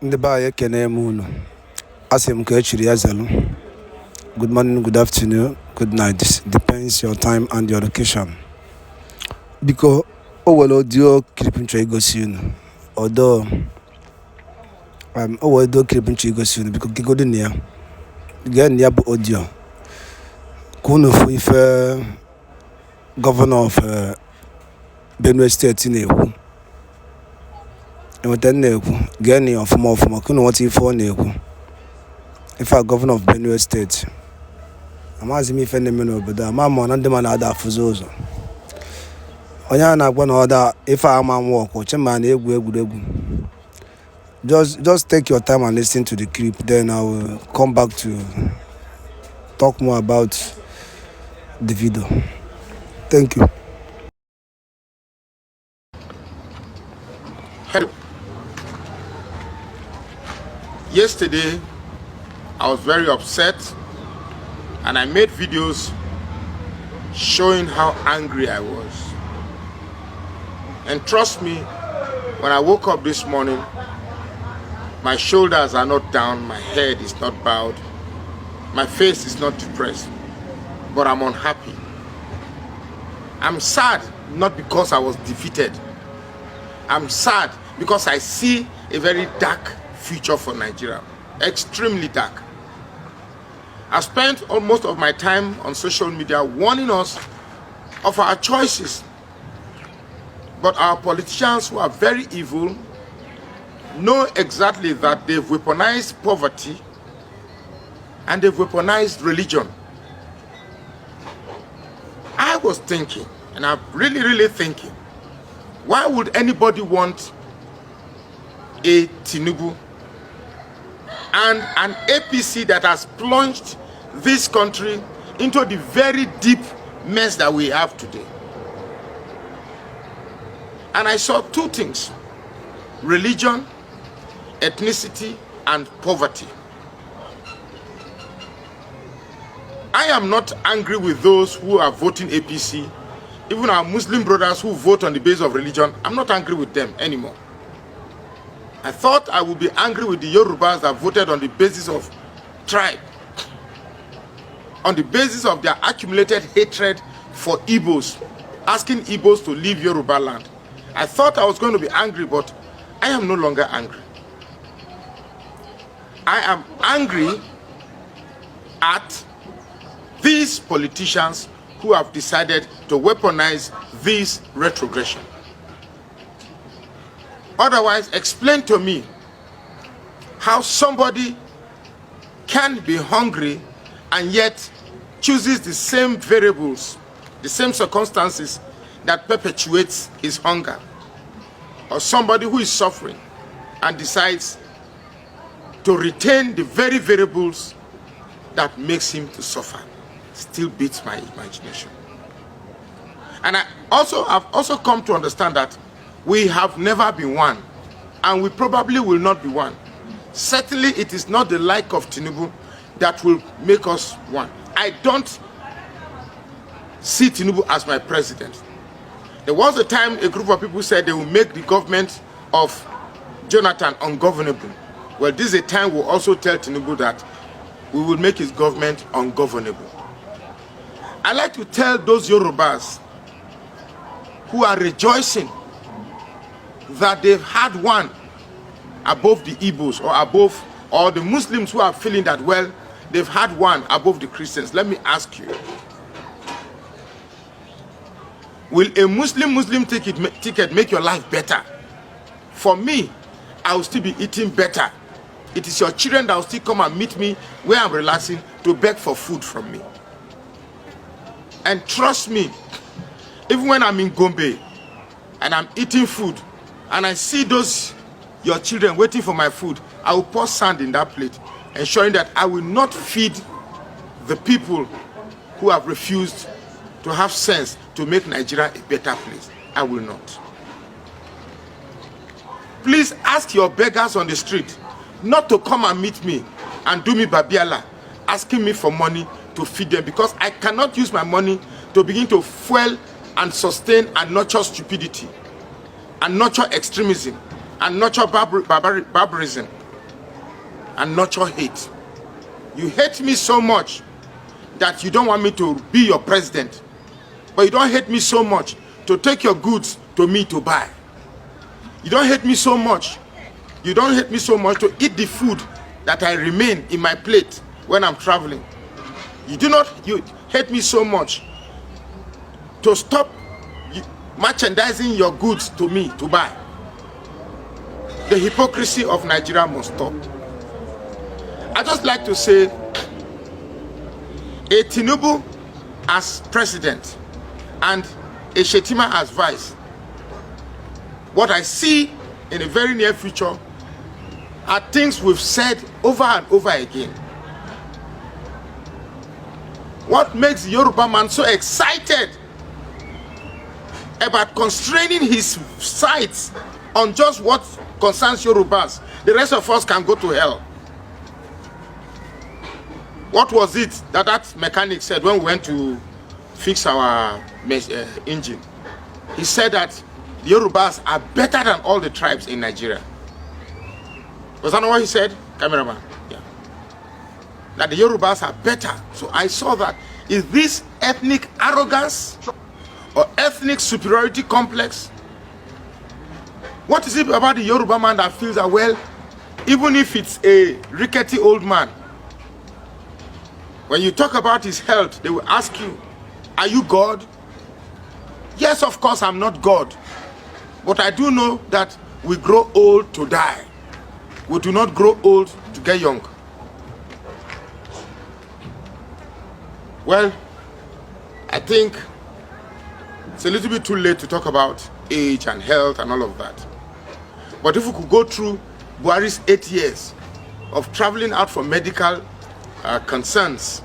Ndị be anyị ekene m unu. Asị m ka echiri ya zelu. Good morning, good afternoon, good night. Depends your time and your location. Biko o were audio clip nchọ igosi unu. Although o were audio clip nchọ igosi unu biko gigodu na ya. Gee na ya bụ audio. Ka unu fụ ife Governor of Benue State na-ekwu. Enweta na-ekwu gee na ya ọfụma ka unu nweta ife ọ na-ekwu. Ife a Governor of Benue State. Amaghịzi m ife na-eme n'obodo a, ma na ndị mmadụ ada afụzi ụzọ. Onye a na-agwa na ọda ife a ama nwa ọkụ che ma na-egwu egwuregwu. Just take your time and listen to the clip, then I will come back to talk more about the video. Thank you. Hello. Yesterday, I was very upset and I made videos showing how angry I was. And trust me, when I woke up this morning, my shoulders are not down, my head is not bowed, my face is not depressed, but I'm unhappy. I'm sad, not because I was defeated. I'm sad because I see a very dark future for Nigeria, extremely dark. I spent almost of my time on social media warning us of our choices. But our politicians, who are very evil, know exactly that they've weaponized poverty and they've weaponized religion. I was thinking, and I'm really thinking, why would anybody want a Tinubu and an APC that has plunged this country into the very deep mess that we have today? And I saw two things: religion, ethnicity, and poverty. I am not angry with those who are voting APC. Even our Muslim brothers who vote on the basis of religion, I'm not angry with them anymore. I thought I would be angry with the Yorubas that voted on the basis of tribe, on the basis of their accumulated hatred for Igbos, asking Igbos to leave Yoruba land. I thought I was going to be angry, but I am no longer angry. I am angry at these politicians who have decided to weaponize this retrogression. Otherwise, explain to me how somebody can be hungry and yet chooses the same variables, the same circumstances that perpetuates his hunger. Or somebody who is suffering and decides to retain the very variables that makes him to suffer. Still beats my imagination. And I've also come to understand that we have never been one, and we probably will not be one. Certainly it is not the like of Tinubu that will make us one. I don't see Tinubu as my president. There was a time a group of people said they will make the government of Jonathan ungovernable. Well, this is a time we'll also tell Tinubu that we will make his government ungovernable. I like to tell those Yorubas who are rejoicing that they've had one above the Igbos or the Muslims who are feeling that, well, they've had one above the Christians. Let me ask you, will a Muslim ticket make your life better? For me, I will still be eating better. It is your children that will still come and meet me where I'm relaxing to beg for food from me. And trust me, even when I'm in Gombe and I'm eating food and I see those your children waiting for my food, I will pour sand in that plate, ensuring that I will not feed the people who have refused to have sense to make Nigeria a better place. I will not. Please ask your beggars on the street not to come and meet me and do me babiala, asking me for money to feed them, because I cannot use my money to begin to fuel and sustain and nurture stupidity and nurture extremism and nurture barbarism. and nurture hate. You hate me so much that you don't want me to be your president, but you don't hate me so much to take your goods to me to buy. You don't hate me so much. You don't hate me so much to eat the food that I remain in my plate when I'm traveling. You hate me so much to stop merchandising your goods to me to buy. The hypocrisy of Nigeria must stop. I just like to say, a Tinubu as president and a Shetima as vice, what I see in the very near future are things we've said over and over again. What makes the Yoruba man so excited about constraining his sights on just what concerns Yorubas? The rest of us can go to hell. What was it that mechanic said when we went to fix our engine? He said that the Yorubas are better than all the tribes in Nigeria. Was that not what he said, cameraman? Yeah. That the Yorubas are better. So I saw that. Is this ethnic arrogance or ethnic superiority complex? What is it about the Yoruba man that feels that, well, even if it's a rickety old man, when you talk about his health, they will ask you, are you God? Yes, of course, I'm not God. But I do know that we grow old to die. We do not grow old to get young. Well, I think it's a little bit too late to talk about age and health and all of that. But if we could go through Buhari's 8 years of traveling out for medical concerns,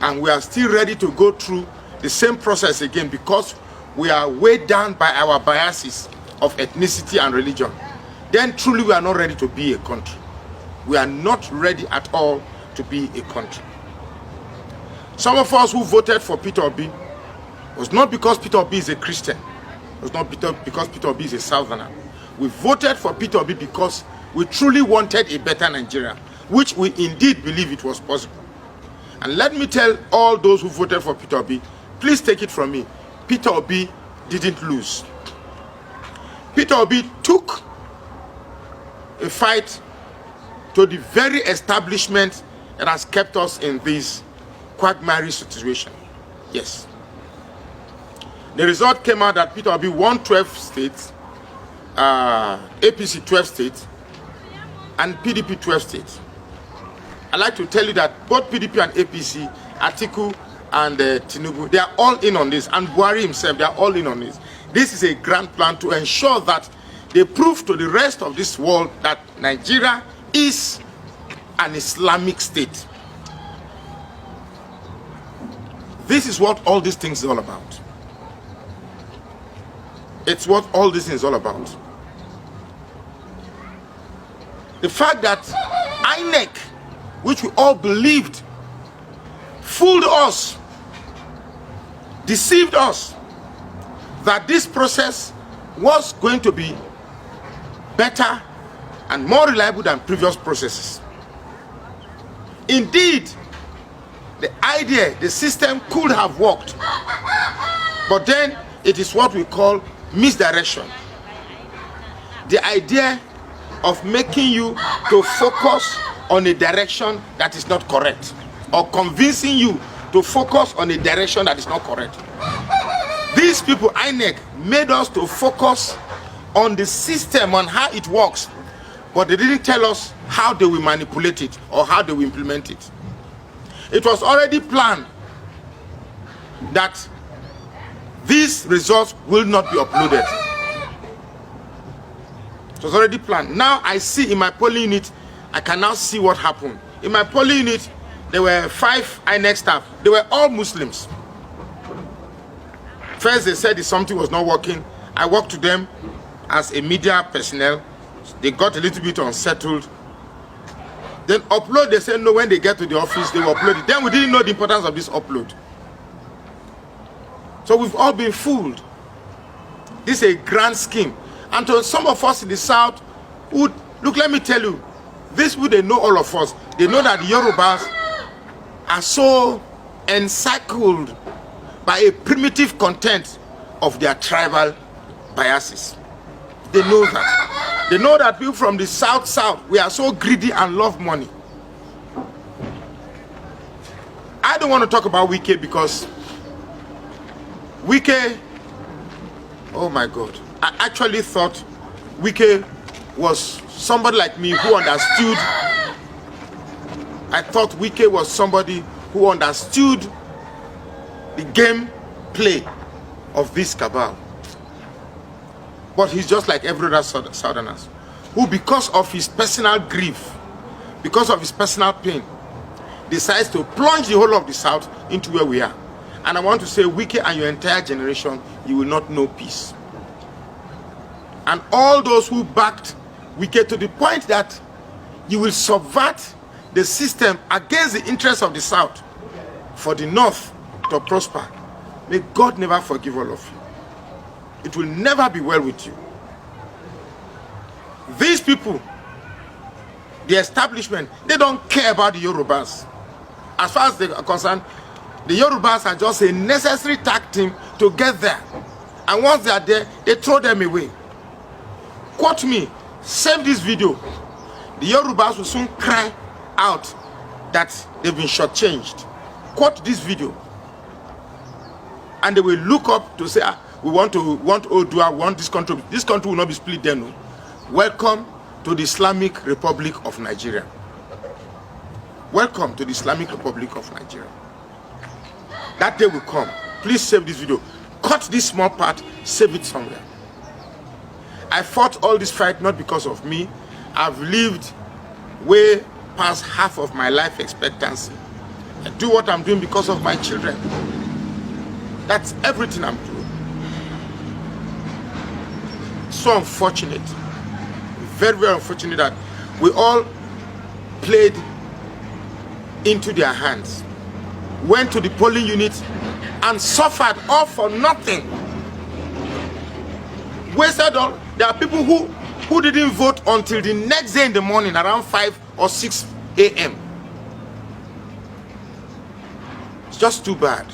and we are still ready to go through the same process again because we are weighed down by our biases of ethnicity and religion, then truly we are not ready to be a country. We are not ready at all to be a country. Some of us who voted for Peter Obi was not because Peter Obi is a Christian. It was not because Peter Obi is a Southerner. We voted for Peter Obi because we truly wanted a better Nigeria, which we indeed believe it was possible. And let me tell all those who voted for Peter Obi, please take it from me, Peter Obi didn't lose. Peter Obi took a fight to the very establishment that has kept us in this quagmire situation. Yes. The result came out that Peter Obi won 12 states, APC 12 states, and PDP 12 states. I'd like to tell you that both PDP and APC, Atiku and Tinubu, they are all in on this, and Buhari himself, they are all in on this. This is a grand plan to ensure that they prove to the rest of this world that Nigeria is an Islamic state. This is what all these things is all about. It's what all this is all about. The fact that INEC, which we all believed, fooled us, deceived us, that this process was going to be better and more reliable than previous processes. Indeed, the idea, the system could have worked, but then it is what we call misdirection. The idea of making you to focus on a direction that is not correct, or convincing you to focus on a direction that is not correct. These people, INEC, made us to focus on the system, on how it works, but they didn't tell us how they will manipulate it or how they will implement it. It was already planned that these results will not be uploaded. It was already planned. Now I see in my polling unit, I can now see what happened. In my polling unit, there were 5 INEC staff. They were all Muslims. First they said if something was not working, I walked to them as a media personnel. They got a little bit unsettled. Then upload, they said no, when they get to the office, they will upload it. Then we didn't know the importance of this upload. So we've all been fooled. This is a grand scheme. And to some of us in the South, look, let me tell you, These people, they know all of us. They know that the Yorubas are so encircled by a primitive content of their tribal biases. They know that. They know that people from the south, we are so greedy and love money. I don't want to talk about Wike because Wike, oh my God, I actually thought Wike was somebody like me who understood. I thought Wike was somebody who understood the game play of this cabal. But he's just like every other Southerners, who because of his personal grief, because of his personal pain, decides to plunge the whole of the South into where we are. And I want to say, Wike and your entire generation, you will not know peace. And all those who backed Wike to the point that you will subvert the system against the interests of the South for the North to prosper, may God never forgive all of you. It will never be well with you. These people, the establishment, they don't care about the Yorubas. As far as they are concerned, the Yorubas are just a necessary tag team to get there. And once they are there, they throw them away. Quote me, save this video. The Yorubas will soon cry out that they've been shortchanged. Quote this video. And they will look up to say, we want Odua, we want this country. This country will not be split then. No. Welcome to the Islamic Republic of Nigeria. Welcome to the Islamic Republic of Nigeria. That day will come. Please save this video. Cut this small part, save it somewhere. I fought all this fight not because of me. I've lived way past half of my life expectancy. I do what I'm doing because of my children. That's everything I'm doing. So unfortunate, very, very unfortunate that we all played into their hands, went to the polling unit and suffered all for nothing. Wasted all. There are people who didn't vote until the next day in the morning around 5 or 6 a.m. It's just too bad.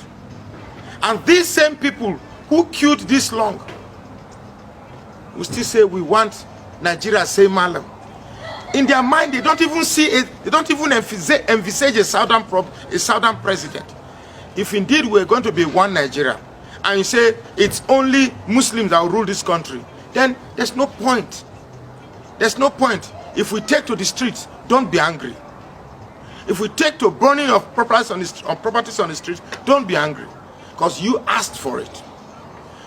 And these same people who queued this long will still say we want Nigeria, say Malam. In their mind, they don't even see it. They don't even envisage a southern president. If indeed we're going to be one Nigeria, and you say it's only Muslims that will rule this country, then there's no point. There's no point. If we take to the streets, don't be angry. If we take to burning of properties on the streets, don't be angry, because you asked for it.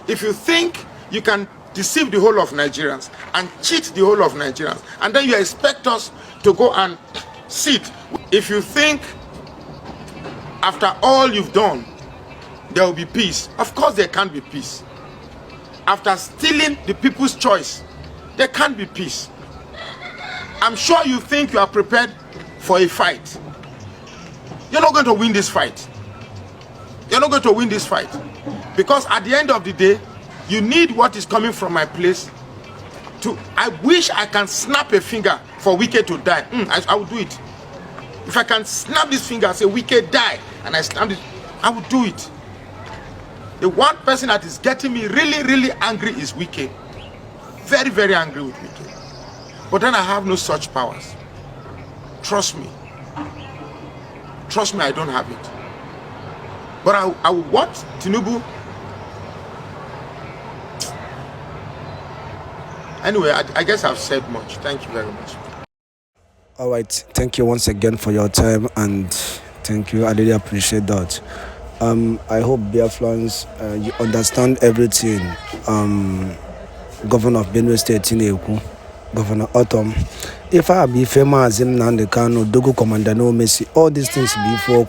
If you think you can deceive the whole of Nigerians and cheat the whole of Nigerians, and then you expect us to go and sit. If you think after all you've done there will be peace, of course there can't be peace. After stealing the people's choice, there can't be peace. I'm sure you think you are prepared for a fight. You're not going to win this fight. You're not going to win this fight, because at the end of the day, you need what is coming from my place to. I wish I can snap a finger for Wike to die. I will do it. If I can snap this finger and say Wike die, and I snap it, I will do it. The one person that is getting me really, really angry is Wike. Very, very angry with Wike. But then I have no such powers. Trust me. Trust me, I don't have it. But I want Tinubu. Anyway, I guess I've said much. Thank you very much. All right. Thank you once again for your time, and thank you. I really appreciate that. I hope Biafrans, you understand everything. Governor of Benue State, Governor Ortom. If I be famous in Nandekano, Dogo Commander no Messi, all these things before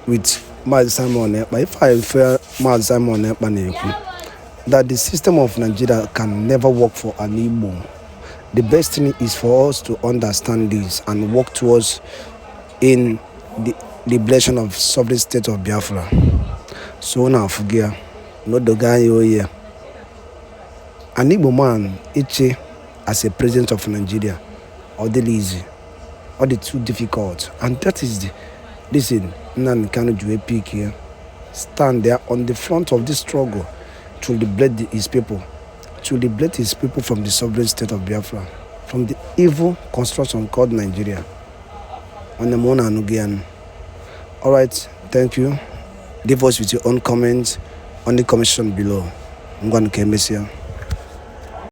with Mazi Simon, but if I fear Mazi Simon, that the system of Nigeria can never work for an Igbo. The best thing is for us to understand this and work towards in the liberation of sovereign state of Biafra. So now forget, not the guy here. An Igbo man, Eche, as a president of Nigeria, or the lazy, or the too difficult. And that is the listen, Nan cannot do a peak here. Stand there on the front of this struggle to liberate his people, from the sovereign state of Biafra, from the evil construction called Nigeria. On the Mona Nugian. Alright, thank you. Leave us with your own comments on the comment section below. I'm going to